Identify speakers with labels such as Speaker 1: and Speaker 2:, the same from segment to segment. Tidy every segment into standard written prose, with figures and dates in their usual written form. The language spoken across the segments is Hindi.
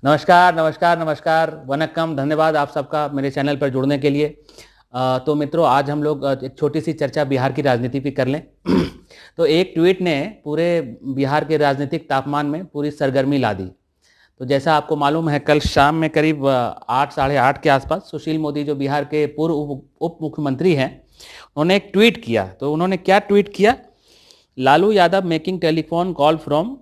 Speaker 1: नमस्कार, नमस्कार, नमस्कार, वनक्कम, धन्यवाद आप सबका मेरे चैनल पर जुड़ने के लिए। तो मित्रों, आज हम लोग एक छोटी सी चर्चा बिहार की राजनीति पे कर लें। तो एक ट्वीट ने पूरे बिहार के राजनीतिक तापमान में पूरी सरगर्मी ला दी। तो जैसा आपको मालूम है, कल शाम में करीब 8 साढ़े 8 के आसपास सुशील मोदी, जो बिहार के पूर्व उप मुख्यमंत्री हैं, उन्होंने एक ट्वीट किया। तो उन्होंने क्या ट्वीट किया? Lalu Yadav making telephone call from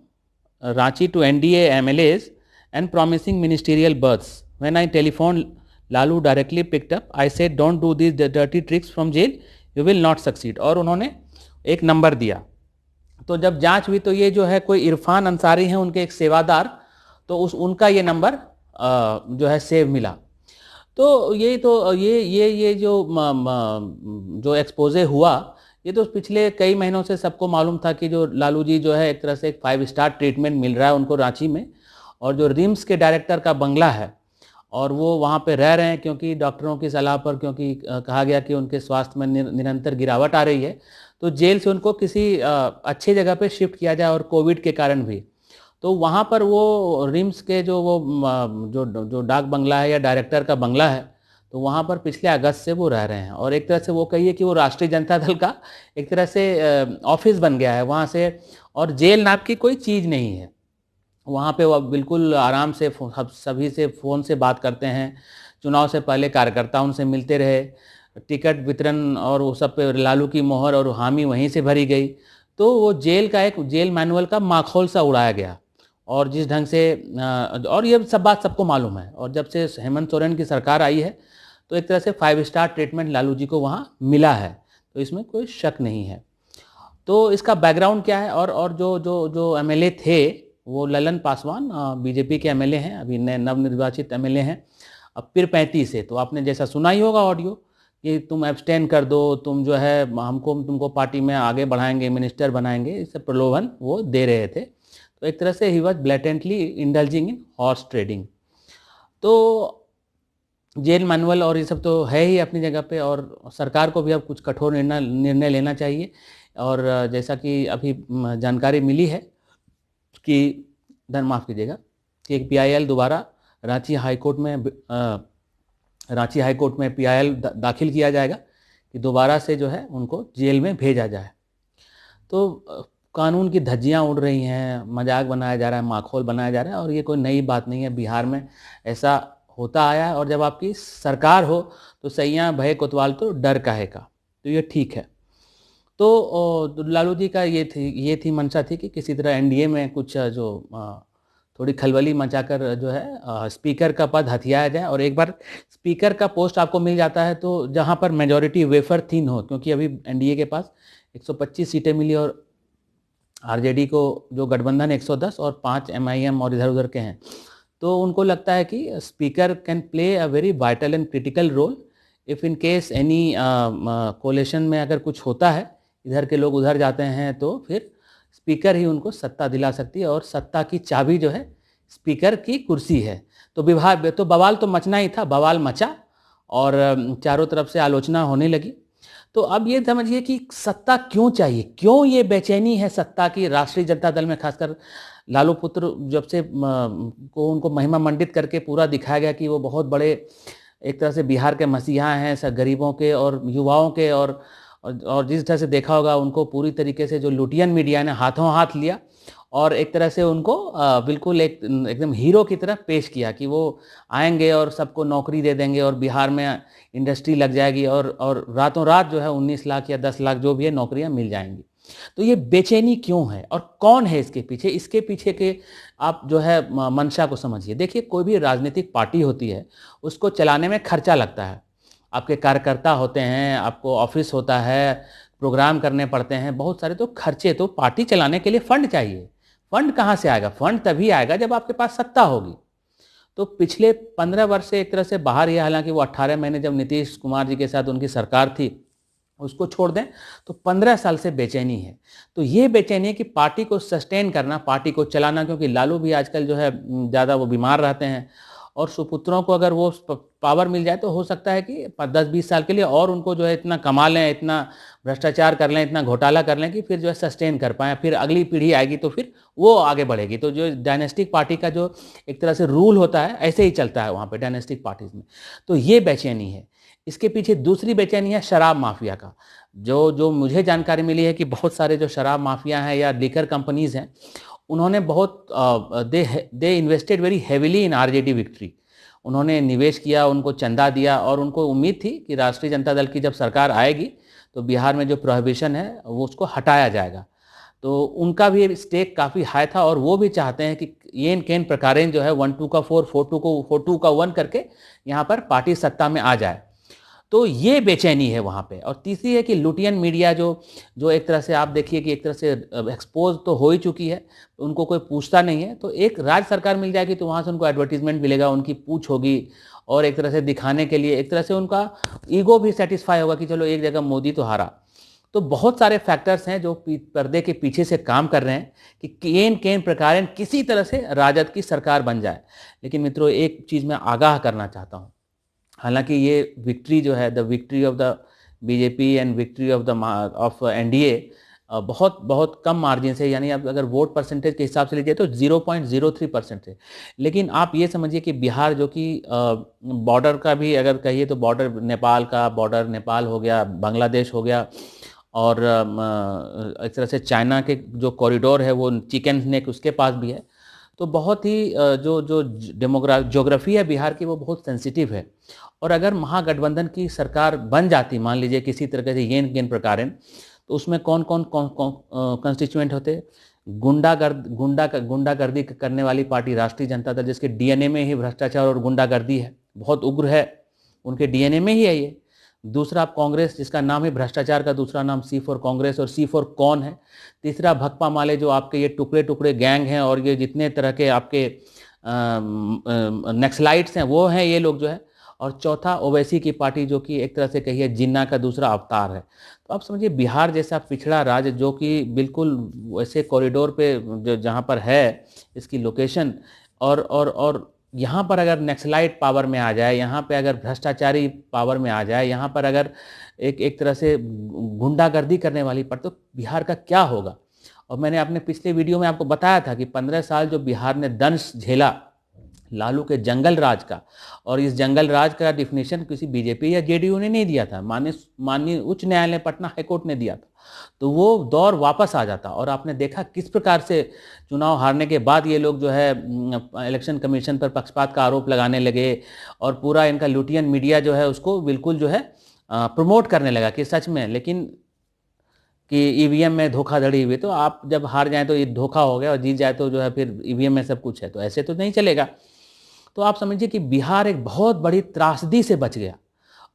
Speaker 1: Ranchi to NDA MLAs and promising ministerial berths. When I telephoned, Lalu directly picked up. I said, "Don't do these dirty tricks from jail. You will not succeed." और उन्होंने एक नंबर दिया। तो जब जांच हुई तो ये जो है कोई इरफान अंसारी हैं, उनके एक सेवादार, तो उनका ये नंबर जो है सेव मिला। तो ये जो एक्सपोजे हुआ, ये तो पिछले कई महीनों से सबको मालूम था कि जो लालू जी जो है एक तरह से एक 5 स्टार ट्रीटमेंट मिल रहा है उनको रांची में, और जो रिम्स के डायरेक्टर का बंगला है और वो वहाँ पे रह रहे हैं क्योंकि डॉक्टरों की सलाह पर, क्योंकि कहा गया कि उनके स्वास्थ्य में निरंतर गिरावट आ रही है, तो जेल से उनको किसी अच्छी जगह पे शिफ्ट किया जाए, और कोविड के कारण भी। तो वहाँ पर वो रिम्स के जो डाक बंगला है या डायरेक्टर का बंगला है, तो वहाँ पर पिछले अगस्त से वो रह रहे हैं, और एक तरह से वो कहिए कि वो राष्ट्रीय जनता दल का एक तरह से ऑफिस बन गया है वहाँ से, और जेल नाम की कोई चीज़ नहीं है वहाँ पे। वो बिल्कुल आराम से सभी से फ़ोन से बात करते हैं। चुनाव से पहले कार्यकर्ता उनसे मिलते रहे, टिकट वितरण और वो सब पे लालू की मोहर और हामी वहीं से भरी गई। तो वो जेल का एक जेल मैनुअल का माखौल सा उड़ाया गया, और जिस ढंग से और ये सब बात सबको मालूम है। और जब से हेमंत सोरेन की सरकार आई है, तो एक तरह से 5 स्टार ट्रीटमेंट लालू जी को वहाँ मिला है, तो इसमें कोई शक नहीं है। तो इसका बैकग्राउंड क्या है? और जो एमएलए थे, वो ललन पासवान बीजेपी के एमएलए हैं, अभी नए नवनिर्वाचित एमएलए हैं, अब फिर 35 है। तो आपने जैसा सुना ही होगा ऑडियो कि तुम एब्सटेन कर दो, तुम जो है तुमको पार्टी में आगे बढ़ाएंगे, मिनिस्टर बनाएंगे, इससे प्रलोभन वो दे रहे थे। तो एक तरह से ही was blatantly indulging in horse trading. तो जेल मैनुअल और ये सब तो है ही अपनी जगह पे, और सरकार को भी अब कुछ कठोर निर्णय लेना चाहिए। और जैसा कि अभी जानकारी मिली है कि माफ़ कीजिएगा कि एक पीआईएल दोबारा रांची हाईकोर्ट में पीआईएल दाखिल किया जाएगा कि दोबारा से जो है उनको जेल में भेजा जाए। तो कानून की धज्जियां उड़ रही हैं, मजाक बनाया जा रहा है, माखौल बनाया जा रहा है, और ये कोई नई बात नहीं है। बिहार में ऐसा होता आया है, और जब आपकी सरकार हो तो सैयां भय कोतवाल तो डर काहे का, तो ये ठीक है। तो लालू जी का ये थी मंशा थी कि किसी तरह एनडीए में कुछ थोड़ी खलबली मचाकर जो है स्पीकर का पद हथियाया जाए, और एक बार स्पीकर का पोस्ट आपको मिल जाता है तो जहां पर मेजॉरिटी वेफर थिन हो, क्योंकि अभी एनडीए के पास 125 सीटें मिली, और आरजेडी को जो गठबंधन 110 और 5 एमआईएम और इधर उधर के हैं, तो उनको लगता है कि speaker can play a very vital and critical role if in case any coalition में अगर कुछ होता है, इधर के लोग उधर जाते हैं, तो फिर स्पीकर ही उनको सत्ता दिला सकती है, और सत्ता की चाबी जो है स्पीकर की कुर्सी है। तो बवाल तो मचना ही था, बवाल मचा, और चारों तरफ से आलोचना होने लगी। तो अब ये समझिए कि सत्ता क्यों चाहिए, क्यों ये बेचैनी है सत्ता की राष्ट्रीय जनता दल में, खासकर लालू पुत्र जब से को उनको महिमा मंडित करके पूरा दिखाया गया कि वो बहुत बड़े एक तरह से बिहार के मसीहा हैं, सब गरीबों के और युवाओं के, और जिस तरह से देखा होगा उनको पूरी तरीके से जो लुटियन मीडिया ने हाथों हाथ लिया, और एक तरह से उनको बिल्कुल एकदम हीरो की तरह पेश किया कि वो आएंगे और सबको नौकरी दे देंगे, और बिहार में इंडस्ट्री लग जाएगी, और रातों रात जो है 19 लाख या 10 लाख जो भी है नौकरियां मिल जाएंगी। तो ये बेचैनी क्यों है, और कौन है इसके पीछे? इसके पीछे के आप जो है मंशा को समझिए। देखिए, कोई भी राजनीतिक पार्टी होती है, उसको चलाने में खर्चा लगता है। आपके कार्यकर्ता होते हैं, आपको ऑफिस होता है, प्रोग्राम करने पड़ते हैं, बहुत सारे तो खर्चे। तो पार्टी चलाने के लिए फंड चाहिए। फंड कहाँ से आएगा? फंड तभी आएगा जब आपके पास सत्ता होगी। तो पिछले 15 वर्ष से एक तरह से बाहर ही है, हालांकि वो 18 महीने जब नीतीश कुमार जी के साथ उनकी सरकार थी, उसको छोड़ दें तो 15 साल से बेचैनी है। तो ये बेचैनी है कि पार्टी को सस्टेन करना, पार्टी को चलाना, क्योंकि लालू भी आजकल जो है ज़्यादा वो बीमार रहते हैं, और सुपुत्रों को अगर वो पावर मिल जाए तो हो सकता है कि 10-20 साल के लिए और उनको जो है इतना कमा लें, इतना भ्रष्टाचार कर लें, इतना घोटाला कर लें कि फिर जो है सस्टेन कर पाएँ, फिर अगली पीढ़ी आएगी तो फिर वो आगे बढ़ेगी। तो जो डायनेस्टिक पार्टी का जो एक तरह से रूल होता है, ऐसे ही चलता है वहाँ पे डायनेस्टिक पार्टीज में। तो ये बेचैनी है। इसके पीछे दूसरी बेचैनी है शराब माफिया का। जो जो मुझे जानकारी मिली है कि बहुत सारे जो शराब माफिया हैं या लीकर कंपनीज हैं, उन्होंने बहुत दे इन्वेस्टेड वेरी हेविली इन आरजेडी विक्ट्री। उन्होंने निवेश किया, उनको चंदा दिया और उनको उम्मीद थी कि राष्ट्रीय जनता दल की जब सरकार आएगी तो बिहार में जो प्रोहिबिशन है वो उसको हटाया जाएगा। तो उनका भी स्टेक काफ़ी हाई था और वो भी चाहते हैं कि येन केन प्रकारेण जो है 1-2 का 4, 4-2 को 4-2 का 1 करके यहाँ पर पार्टी सत्ता में आ जाए। तो ये बेचैनी है वहाँ पे। और तीसरी है कि लुटियन मीडिया जो जो एक तरह से आप देखिए कि एक तरह से एक्सपोज तो हो ही चुकी है, उनको कोई पूछता नहीं है। तो एक राज्य सरकार मिल जाएगी तो वहाँ से उनको एडवर्टीजमेंट मिलेगा, उनकी पूछ होगी और एक तरह से दिखाने के लिए एक तरह से उनका ईगो भी सेटिस्फाई होगा कि चलो एक जगह मोदी तो हारा। तो बहुत सारे फैक्टर्स हैं जो पर्दे के पीछे से काम कर रहे हैं कि केन केन प्रकारेण किसी तरह से राजद की सरकार बन जाए। लेकिन मित्रों, एक चीज़ मैं आगाह करना चाहता हूँ, हालांकि ये विक्ट्री जो है, the victory of the BJP and victory of NDA बहुत बहुत कम मार्जिन से, यानी आप अगर वोट परसेंटेज के हिसाब से लीजिए तो 0.03% है। लेकिन आप ये समझिए कि बिहार जो कि बॉर्डर का भी अगर कहिए तो बॉर्डर नेपाल का, बॉर्डर नेपाल हो गया, बांग्लादेश हो गया और एक तरह से चाइना के जो कॉरिडोर है वो चिकन नेक उसके पास भी है। तो बहुत ही जो जो ज्योग्राफी है बिहार की वो बहुत सेंसिटिव है। और अगर महागठबंधन की सरकार बन जाती, मान लीजिए किसी तरह से येन केन प्रकारेण, तो उसमें कौन कौन कंस्टिट्यूएंट होते? गुंडागर्दी करने वाली पार्टी राष्ट्रीय जनता दल, जिसके डीएनए में ही भ्रष्टाचार और गुंडागर्दी है, बहुत उग्र है, उनके डीएनए में ही है ये। दूसरा आप कांग्रेस, जिसका नाम है भ्रष्टाचार का दूसरा नाम सी फॉर कांग्रेस और सी फॉर कौन है। तीसरा भकपा माले, जो आपके ये टुकड़े टुकड़े गैंग हैं और ये जितने तरह के आपके नक्सलाइट्स हैं वो हैं ये लोग जो है। और चौथा ओवैसी की पार्टी, जो कि एक तरह से कहिए जिन्ना का दूसरा अवतार है। तो आप समझिए बिहार जैसा पिछड़ा राज्य जो कि बिल्कुल वैसे कॉरिडोर पे जो जहाँ पर है इसकी लोकेशन, और यहाँ पर अगर नक्सलाइट पावर में आ जाए, यहाँ पे अगर भ्रष्टाचारी पावर में आ जाए, यहाँ पर अगर एक तरह से गुंडागर्दी करने वाली पर, तो बिहार का क्या होगा। और मैंने अपने पिछले वीडियो में आपको बताया था कि 15 साल जो बिहार ने दंश झेला लालू के जंगल राज का, और इस जंगल राज का डिफिनेशन किसी बीजेपी या जेडीयू ने नहीं दिया था, माननीय उच्च न्यायालय पटना हाईकोर्ट ने दिया था। तो वो दौर वापस आ जाता और आपने देखा किस प्रकार से चुनाव हारने के बाद ये लोग जो है इलेक्शन कमीशन पर पक्षपात का आरोप लगाने लगे और पूरा इनका लुटियन मीडिया जो है उसको बिल्कुल जो है प्रमोट करने लगा कि सच में, लेकिन कि ईवीएम में धोखाधड़ी हुई। तो आप जब हार जाए तो ये धोखा हो गया और जीत जाए तो जो है फिर ईवीएम में सब कुछ है, तो ऐसे तो नहीं चलेगा। तो आप समझिए कि बिहार एक बहुत बड़ी त्रासदी से बच गया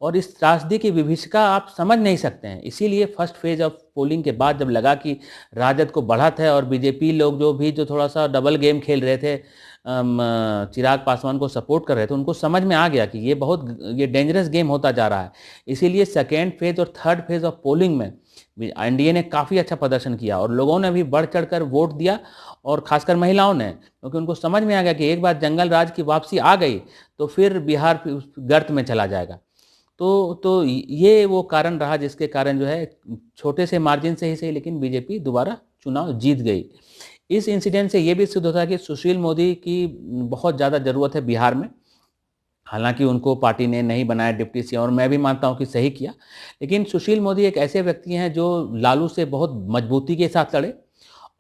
Speaker 1: और इस त्रासदी की विभीषिका आप समझ नहीं सकते हैं। इसीलिए फर्स्ट फेज ऑफ पोलिंग के बाद जब लगा कि राजद को बढ़त है और बीजेपी लोग जो थोड़ा सा डबल गेम खेल रहे थे, चिराग पासवान को सपोर्ट कर रहे थे, उनको समझ में आ गया कि ये डेंजरस गेम होता जा रहा है। इसीलिए सेकेंड फेज और थर्ड फेज ऑफ पोलिंग में एनडीए ने काफ़ी अच्छा प्रदर्शन किया और लोगों ने भी बढ़ चढ़कर वोट दिया, और खासकर महिलाओं ने, क्योंकि उनको समझ में आ गया कि एक बार जंगल राज की वापसी आ गई तो फिर बिहार गर्त में चला जाएगा। तो ये वो कारण रहा जिसके कारण जो है छोटे से मार्जिन से ही सही, लेकिन बीजेपी दोबारा चुनाव जीत गई। इस इंसिडेंट से ये भी सिद्ध होता है कि सुशील मोदी की बहुत ज़्यादा ज़रूरत है बिहार में। हालांकि उनको पार्टी ने नहीं बनाया डिप्टी सीएम, और मैं भी मानता हूं कि सही किया। लेकिन सुशील मोदी एक ऐसे व्यक्ति हैं जो लालू से बहुत मजबूती के साथ लड़े,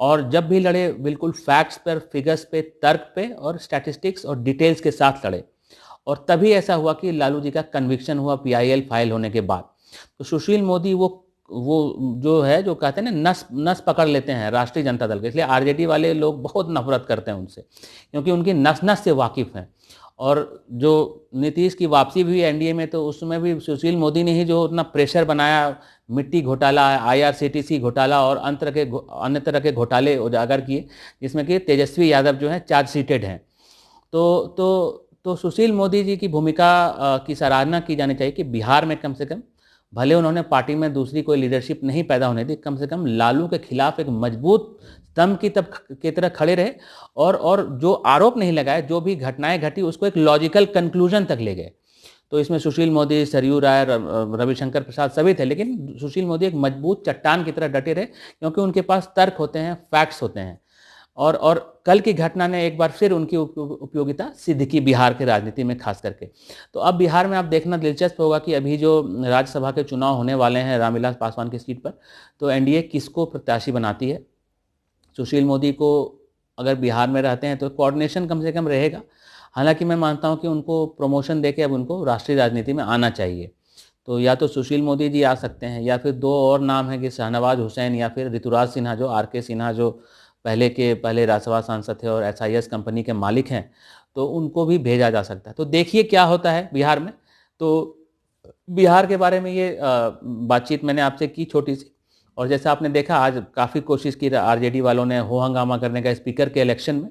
Speaker 1: और जब भी लड़े बिल्कुल फैक्ट्स पर, फिगर्स पे, तर्क पे और स्टैटिस्टिक्स और डिटेल्स के साथ लड़े। और तभी ऐसा हुआ कि लालू जी का कन्विक्शन हुआ पीआईएल फाइल होने के बाद। तो सुशील मोदी वो जो है, जो कहते हैं ना, नस पकड़ लेते हैं राष्ट्रीय जनता दल के, इसलिए आरजेडी वाले लोग बहुत नफरत करते हैं उनसे, क्योंकि उनकी नस नस से वाकिफ हैं। और जो नीतीश की वापसी भी एनडीए में, तो उसमें भी सुशील मोदी ने ही जो उतना प्रेशर बनाया, मिट्टी घोटाला, आईआरसीटीसी घोटाला और अन्य तरह के घोटाले उजागर किए, जिसमें कि तेजस्वी यादव जो है चार्जशीटेड हैं। तो सुशील मोदी जी की भूमिका की सराहना की जानी चाहिए कि बिहार में कम से कम, भले उन्होंने पार्टी में दूसरी कोई लीडरशिप नहीं पैदा होने दी, कम से कम लालू के खिलाफ एक मजबूत स्तंभ की तरह खड़े रहे, और जो आरोप नहीं लगाए, जो भी घटनाएं घटी उसको एक लॉजिकल कंक्लूजन तक ले गए। तो इसमें सुशील मोदी, सरयू राय, रविशंकर प्रसाद सभी थे, लेकिन सुशील मोदी एक मजबूत चट्टान की तरह डटे रहे, क्योंकि उनके पास तर्क होते हैं, फैक्ट्स होते हैं। और कल की घटना ने एक बार फिर उनकी उपयोगिता सिद्ध की बिहार की राजनीति में, खास करके। तो अब बिहार में आप देखना दिलचस्प होगा कि अभी जो राज्यसभा के चुनाव होने वाले हैं रामविलास पासवान की सीट पर, तो एनडीए किसको प्रत्याशी बनाती है। सुशील मोदी को अगर बिहार में रहते हैं तो कोऑर्डिनेशन कम से कम रहेगा। हालांकि मैं मानता हूं कि उनको प्रमोशन देके अब उनको राष्ट्रीय राजनीति में आना चाहिए। तो या तो सुशील मोदी जी आ सकते हैं, या फिर दो और नाम है कि शाहनवाज हुसैन या फिर ऋतुराज सिन्हा, जो आर.के. सिन्हा, जो पहले राज्यसभा सांसद थे और एसआईएस कंपनी के मालिक हैं, तो उनको भी भेजा जा सकता है। तो देखिए क्या होता है बिहार में। तो बिहार के बारे में ये बातचीत मैंने आपसे की छोटी सी। और जैसा आपने देखा, आज काफ़ी कोशिश की आरजेडी वालों ने हो हंगामा करने का स्पीकर के इलेक्शन में,